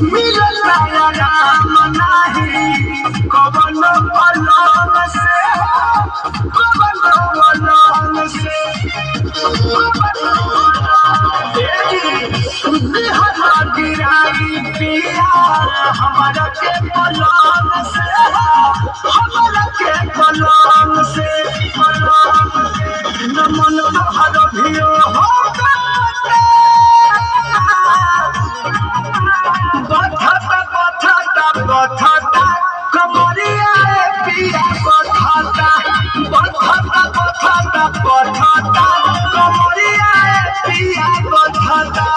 मिलता आराम नाही कवन पलंग से कवन पलंग से बिहार गिराई पिया हमारा के पलंग से हमारा के पलंग से नमन तोहर भियो हो बथता कमरिया पिया बथता कमरिया पिया बथता